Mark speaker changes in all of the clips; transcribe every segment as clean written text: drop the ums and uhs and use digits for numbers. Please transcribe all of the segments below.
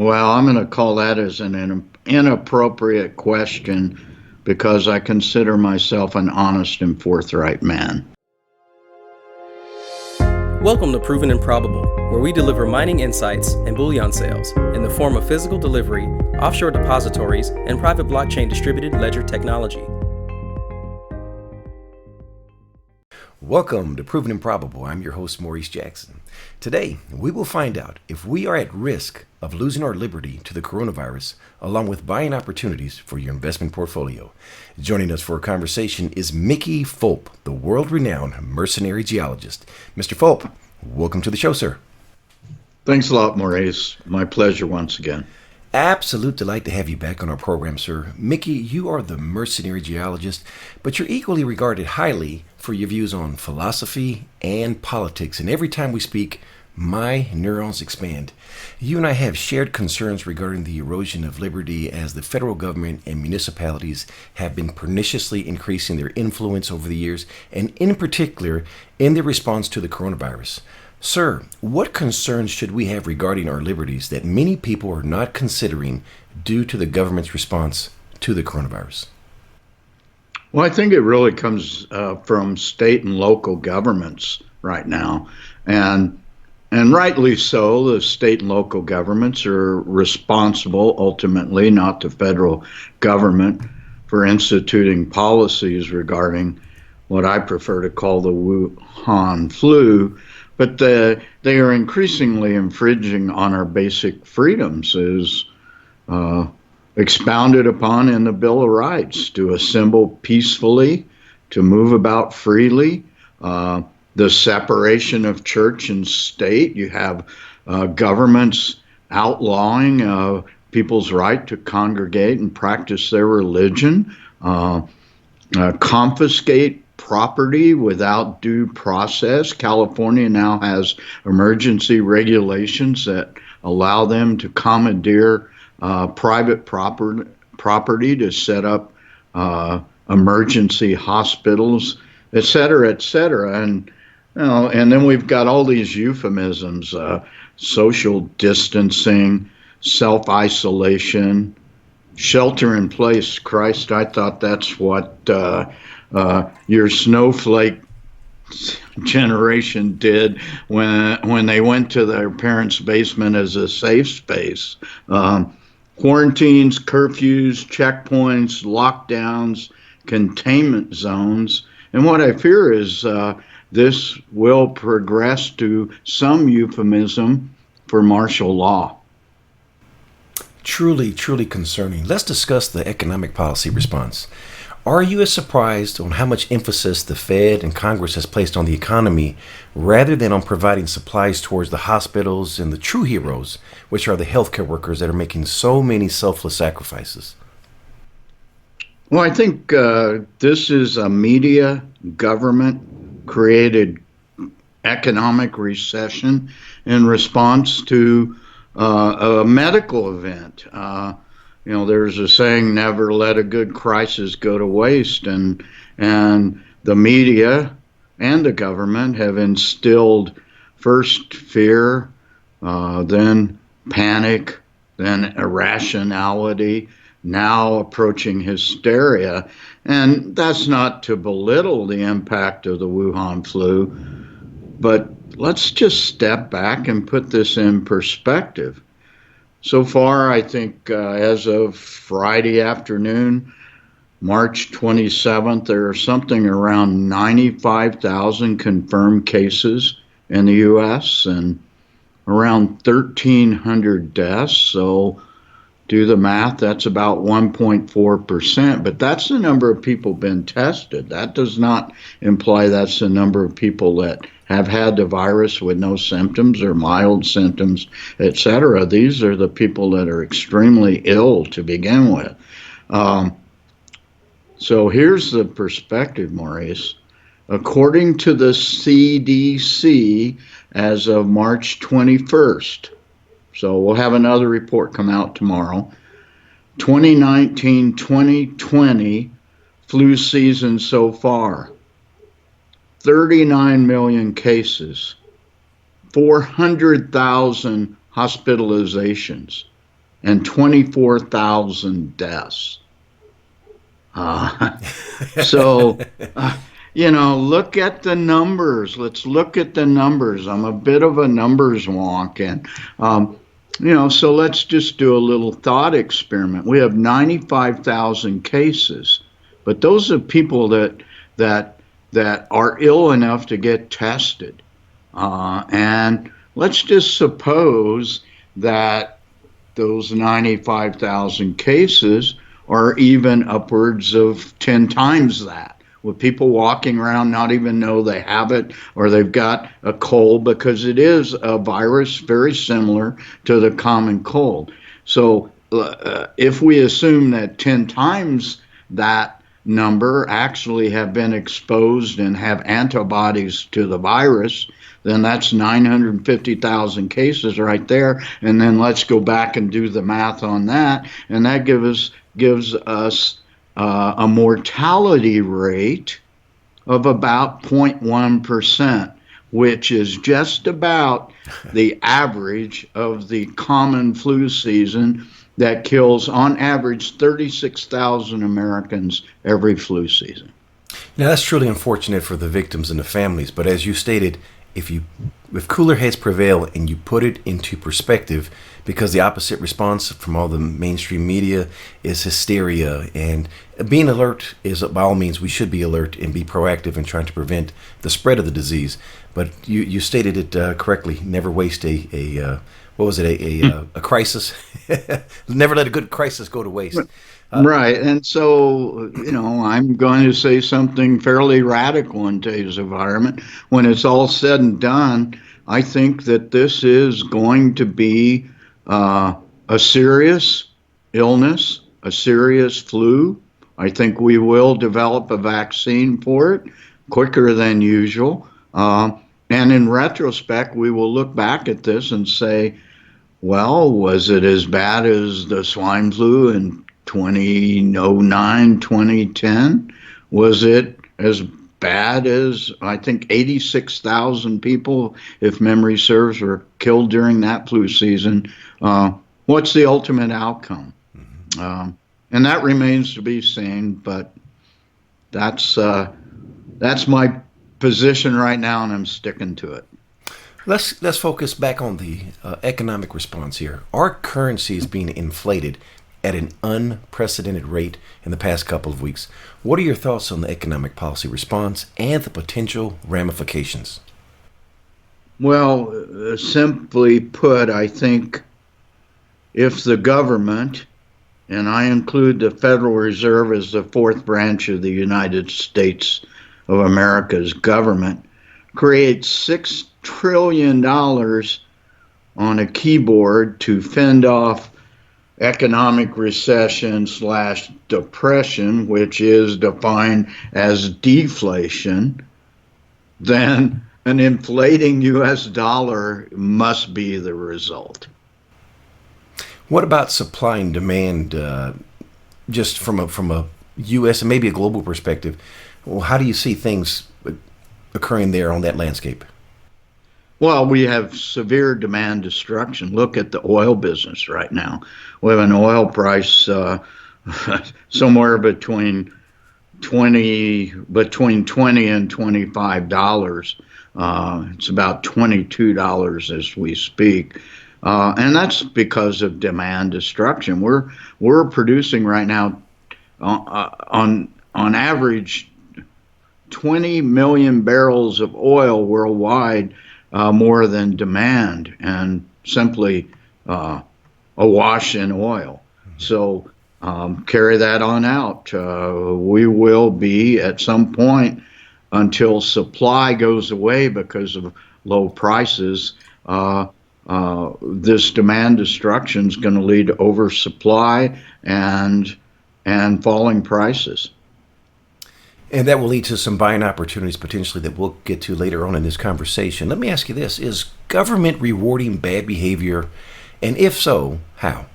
Speaker 1: Well, I'm going to call that as an inappropriate question because I consider myself an honest and forthright man.
Speaker 2: Welcome to Proven and Probable, where we deliver mining insights and bullion sales in the form of physical delivery, offshore depositories, and private blockchain distributed ledger technology.
Speaker 3: Welcome to Proven and Probable. I'm your host, Maurice Jackson. Today, we will find out if we are at risk of losing our liberty to the coronavirus, along with buying opportunities for your investment portfolio. Joining us for a conversation is Mickey Fulp, the world-renowned mercenary geologist. Mr. Fulp, welcome to the show, sir.
Speaker 1: Thanks a lot, Maurice. My pleasure once again.
Speaker 3: Absolute delight to have you back on our program, sir. Mickey, you are the mercenary geologist, but you're equally regarded highly for your views on philosophy and politics. And every time we speak, my neurons expand. You and I have shared concerns regarding the erosion of liberty as the federal government and municipalities have been perniciously increasing their influence over the years, and in particular, in their response to the coronavirus. Sir, what concerns should we have regarding our liberties that many people are not considering due to the government's response to the coronavirus?
Speaker 1: Well, I think it really comes from state and local governments right now. And rightly so, the state and local governments are responsible, ultimately, not the federal government, for instituting policies regarding what I prefer to call the Wuhan Flu. But they are increasingly infringing on our basic freedoms as expounded upon in the Bill of Rights, to assemble peacefully, to move about freely, the separation of church and state. You have governments outlawing people's right to congregate and practice their religion, confiscate property without due process. California now has emergency regulations that allow them to commandeer private property to set up emergency hospitals, et cetera, et cetera. And then we've got all these euphemisms: social distancing, self-isolation, shelter in place. Christ, I thought that's what your snowflake generation did when they went to their parents' basement as a safe space. Quarantines, curfews, checkpoints, lockdowns, containment zones. And what I fear is this will progress to some euphemism for martial law.
Speaker 3: Truly, truly concerning. Let's discuss the economic policy response. Are you as surprised on how much emphasis the Fed and Congress has placed on the economy rather than on providing supplies towards the hospitals and the true heroes, which are the healthcare workers that are making so many selfless sacrifices?
Speaker 1: Well, I think this is a media government created economic recession in response to a medical event. There's a saying, never let a good crisis go to waste. And the media and the government have instilled first fear, then panic, then irrationality, now approaching hysteria. And that's not to belittle the impact of the Wuhan flu, but let's just step back and put this in perspective. So far, I think as of Friday afternoon, March 27th, there are something around 95,000 confirmed cases in the U.S. and around 1,300 deaths. So do the math, that's about 1.4%. But that's the number of people been tested. That does not imply that's the number of people that have had the virus with no symptoms or mild symptoms, et cetera. These are the people that are extremely ill to begin with. So here's the perspective, Maurice. According to the CDC, as of March 21st, so we'll have another report come out tomorrow, 2019-2020 flu season so far, 39 million cases, 400,000 hospitalizations, and 24,000 deaths. So, look at the numbers. Let's look at the numbers. I'm a bit of a numbers wonk. And, so let's just do a little thought experiment. We have 95,000 cases, but those are people that are ill enough to get tested. And let's just suppose that those 95,000 cases are even upwards of 10 times that, with people walking around not even know they have it or they've got a cold, because it is a virus very similar to the common cold. So if we assume that 10 times that number actually have been exposed and have antibodies to the virus, then that's 950,000 cases right there. And then let's go back and do the math on that. And that gives us a mortality rate of about 0.1%, which is just about the average of the common flu season that kills, on average, 36,000 Americans every flu season.
Speaker 3: Now, that's truly unfortunate for the victims and the families, but as you stated, if cooler heads prevail and you put it into perspective, because the opposite response from all the mainstream media is hysteria, and being alert is, by all means, we should be alert and be proactive in trying to prevent the spread of the disease. But you stated it correctly. Never waste a crisis. Never let a good crisis go to waste.
Speaker 1: Right. And so, I'm going to say something fairly radical in today's environment. When it's all said and done, I think that this is going to be a serious illness, a serious flu. I think we will develop a vaccine for it quicker than usual. And in retrospect, we will look back at this and say, well, was it as bad as the swine flu in 2009, 2010? Was it as bad as, I think, 86,000 people, if memory serves, were killed during that flu season? What's the ultimate outcome? And that remains to be seen, but that's my position right now, and I'm sticking to it.
Speaker 3: Let's focus back on the economic response here. Our currency is being inflated at an unprecedented rate in the past couple of weeks. What are your thoughts on the economic policy response and the potential ramifications?
Speaker 1: Well, simply put, I think if the government, and I include the Federal Reserve as the fourth branch of the United States of America's government, creates $6 trillion on a keyboard to fend off economic recession / depression, which is defined as deflation, then an inflating U.S. dollar must be the result.
Speaker 3: What about supply and demand, just from a U.S. and maybe a global perspective? Well, how do you see things occurring there on that landscape?
Speaker 1: Well, we have severe demand destruction. Look at the oil business right now. We have an oil price somewhere between $20 and $25. It's about $22 as we speak, and that's because of demand destruction. We're producing right now on average 20 million barrels of oil worldwide. More than demand, and simply awash in oil. So carry that on out. We will be at some point, until supply goes away because of low prices, this demand destruction is going to lead to oversupply and falling prices.
Speaker 3: And that will lead to some buying opportunities potentially that we'll get to later on in this conversation. Let me ask you this. Is government rewarding bad behavior? And if so, how?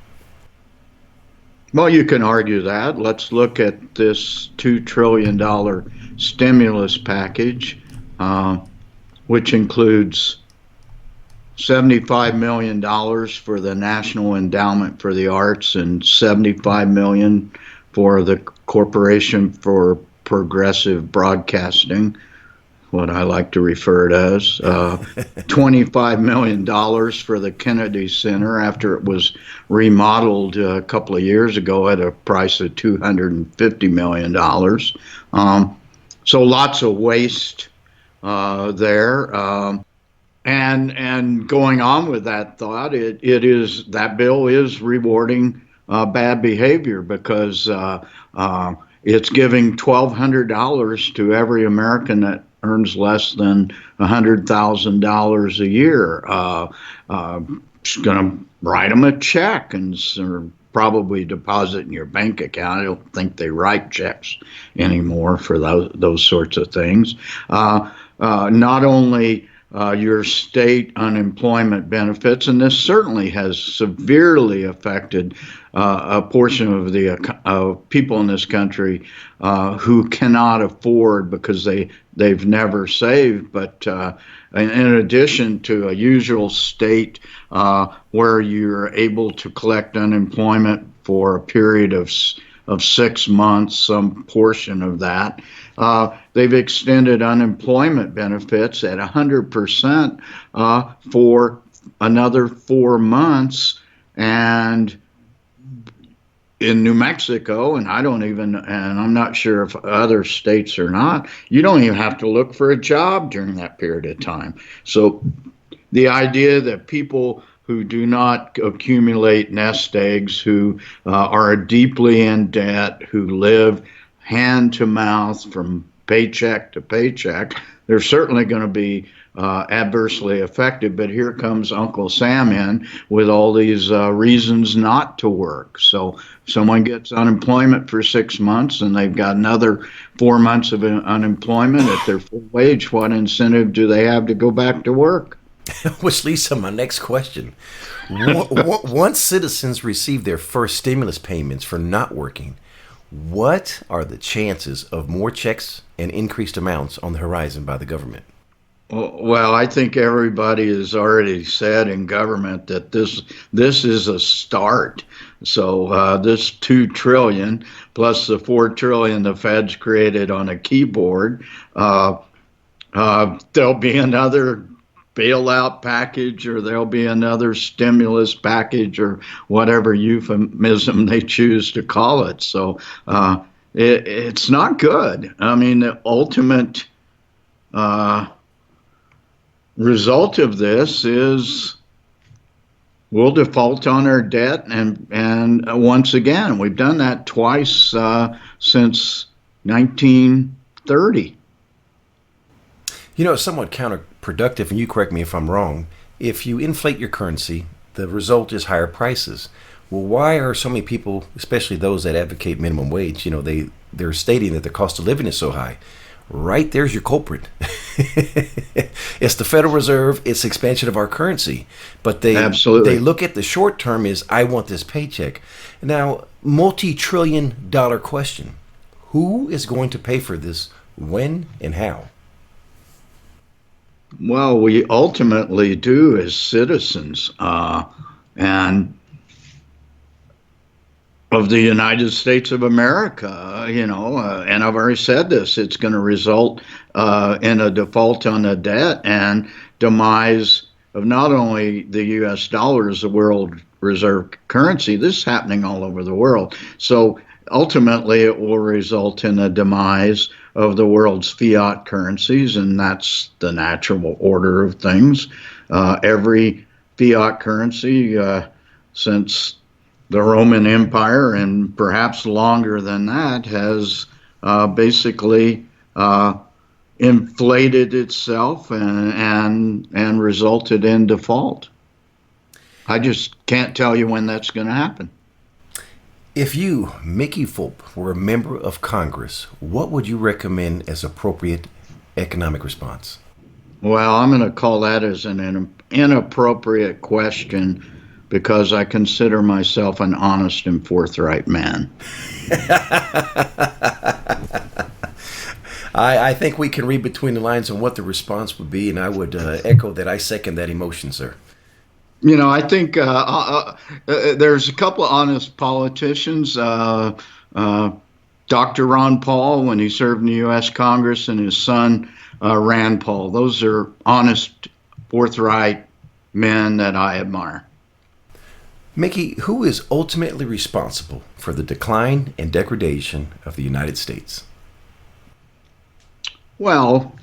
Speaker 1: Well, you can argue that. Let's look at this $2 trillion stimulus package, which includes $75 million for the National Endowment for the Arts and $75 million for the Corporation for Progressive Broadcasting, what I like to refer to as, $25 million for the Kennedy Center after it was remodeled a couple of years ago at a price of $250 million. So lots of waste there. And going on with that thought, that bill is rewarding bad behavior because it's giving $1,200 to every American that earns less than $100,000 a year. It's going to write them a check and probably deposit in your bank account. I don't think they write checks anymore for those sorts of things. Not only your state unemployment benefits, and this certainly has severely affected a portion of the people in this country who cannot afford because they've never saved. But in addition to a usual state where you're able to collect unemployment for a period of 6 months, some portion of that. They've extended unemployment benefits at 100% for another 4 months. And in New Mexico, and I'm not sure if other states or not, you don't even have to look for a job during that period of time. So the idea that people who do not accumulate nest eggs, who are deeply in debt, who live hand to mouth from paycheck to paycheck, they're certainly going to be adversely affected. But here comes Uncle Sam in with all these reasons not to work. So someone gets unemployment for 6 months and they've got another 4 months of unemployment at their full wage. What incentive do they have to go back to work?
Speaker 3: Which leads to my next question. Once citizens receive their first stimulus payments for not working, what are the chances of more checks and increased amounts on the horizon by the government?
Speaker 1: Well, I think everybody has already said in government that this is a start. So this $2 trillion plus the $4 trillion the Fed's created on a keyboard, there'll be another bailout package, or there'll be another stimulus package, or whatever euphemism they choose to call it. So it's not good. I mean, the ultimate result of this is we'll default on our debt, and once again, we've done that twice since 1930.
Speaker 3: You know, it's somewhat counterproductive, and you correct me if I'm wrong. If you inflate your currency, the result is higher prices. Well, why are so many people, especially those that advocate minimum wage, they're stating that the cost of living is so high? Right there's your culprit. It's the Federal Reserve, it's expansion of our currency. But they look at the short term as, I want this paycheck. Now, multi-trillion-dollar question. Who is going to pay for this, when, and how?
Speaker 1: Well, we ultimately do as citizens, and of the United States of America, and I've already said this, it's going to result in a default on the debt and demise of not only the U.S. dollar as the world reserve currency. This is happening all over the world. So ultimately, it will result in a demise of the world's fiat currencies, and that's the natural order of things. Every fiat currency since the Roman Empire, and perhaps longer than that, has basically inflated itself and resulted in default. I just can't tell you when that's going to happen.
Speaker 3: If you, Mickey Fulp, were a member of Congress, what would you recommend as appropriate economic response?
Speaker 1: Well, I'm going to call that as an inappropriate question because I consider myself an honest and forthright man.
Speaker 3: I think we can read between the lines on what the response would be, and I would echo that. I second that emotion, sir.
Speaker 1: I think there's a couple of honest politicians. Dr. Ron Paul, when he served in the U.S. Congress, and his son, Rand Paul. Those are honest, forthright men that I admire.
Speaker 3: Mickey, who is ultimately responsible for the decline and degradation of the United States?
Speaker 1: Well,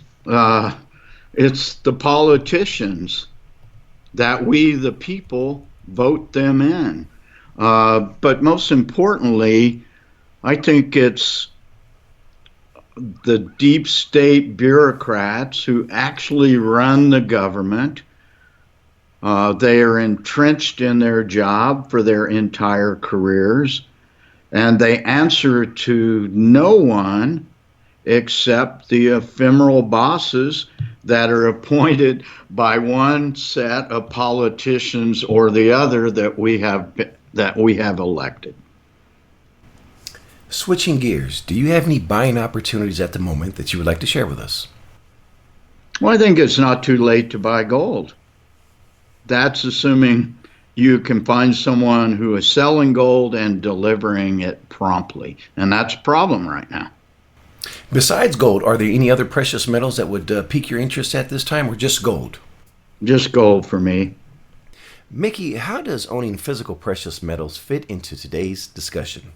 Speaker 1: it's the politicians that we, the people, vote them in. But most importantly, I think it's the deep state bureaucrats who actually run the government. They are entrenched in their job for their entire careers, and they answer to no one except the ephemeral bosses that are appointed by one set of politicians or the other that we have elected.
Speaker 3: Switching gears, do you have any buying opportunities at the moment that you would like to share with us?
Speaker 1: Well, I think it's not too late to buy gold. That's assuming you can find someone who is selling gold and delivering it promptly. And that's a problem right now.
Speaker 3: Besides gold, are there any other precious metals that would pique your interest at this time, or just gold?
Speaker 1: Just gold for me.
Speaker 3: Mickey, how does owning physical precious metals fit into today's discussion?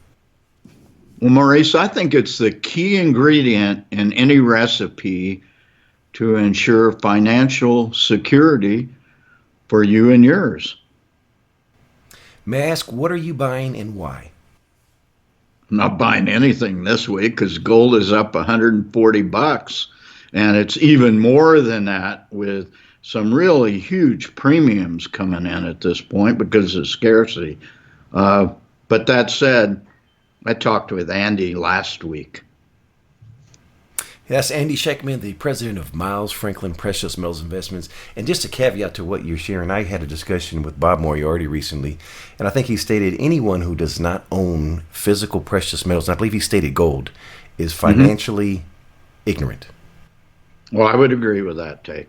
Speaker 1: Well, Maurice, I think it's the key ingredient in any recipe to ensure financial security for you and yours.
Speaker 3: May I ask, what are you buying and why?
Speaker 1: I'm not buying anything this week because gold is up $140, and it's even more than that with some really huge premiums coming in at this point because of scarcity. But that said, I talked with Andy last week.
Speaker 3: Yes, Andy Scheckman, the president of Miles Franklin Precious Metals Investments. And just a caveat to what you're sharing, I had a discussion with Bob Moriarty recently, and I think he stated anyone who does not own physical precious metals, and I believe he stated gold, is financially ignorant.
Speaker 1: Well, I would agree with that take.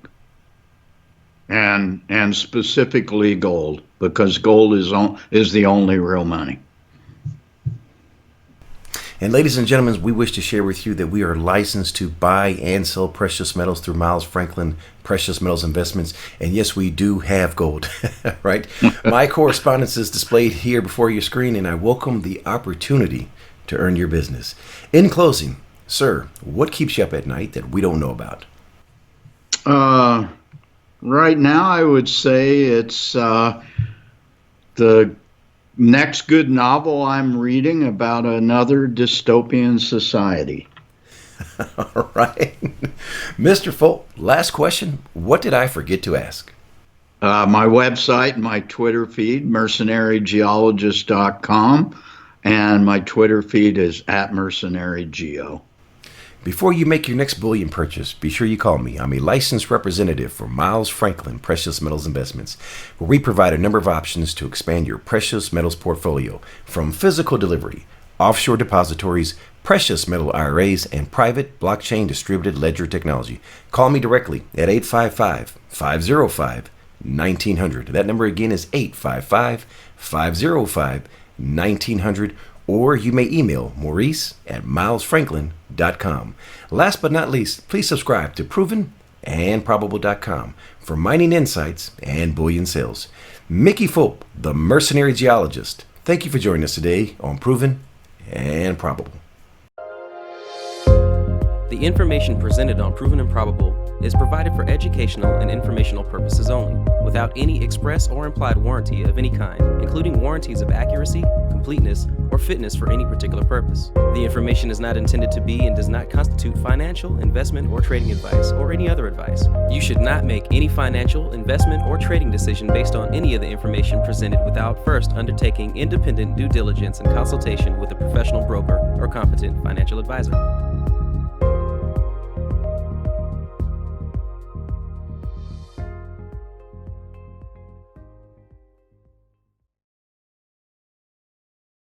Speaker 1: And specifically gold, because gold is the only real money.
Speaker 3: And ladies and gentlemen, we wish to share with you that we are licensed to buy and sell precious metals through Miles Franklin Precious Metals Investments. And yes, we do have gold, right? My correspondence is displayed here before your screen, and I welcome the opportunity to earn your business. In closing, sir, what keeps you up at night that we don't know about?
Speaker 1: Right now, I would say it's the next good novel I'm reading about another dystopian society.
Speaker 3: All right. Mr. Fulp, last question. What did I forget to ask?
Speaker 1: My website, my Twitter feed, mercenarygeologist.com, and my Twitter feed is @mercenarygeo.
Speaker 3: Before you make your next bullion purchase, be sure you call me. I'm a licensed representative for Miles Franklin Precious Metals Investments, where we provide a number of options to expand your precious metals portfolio, from physical delivery, offshore depositories, precious metal IRAs, and private blockchain distributed ledger technology. Call me directly at 855-505-1900. That number again is 855-505-1900. Or you may email Maurice at milesfranklin.com. Last but not least, please subscribe to provenandprobable.com for mining insights and bullion sales. Mickey Fulp, the Mercenary Geologist. Thank you for joining us today on Proven and Probable.
Speaker 2: The information presented on Proven and Probable is provided for educational and informational purposes only, without any express or implied warranty of any kind, including warranties of accuracy, completeness, or fitness for any particular purpose. The information is not intended to be and does not constitute financial, investment, or trading advice, or any other advice. You should not make any financial, investment, or trading decision based on any of the information presented without first undertaking independent due diligence and consultation with a professional broker or competent financial advisor.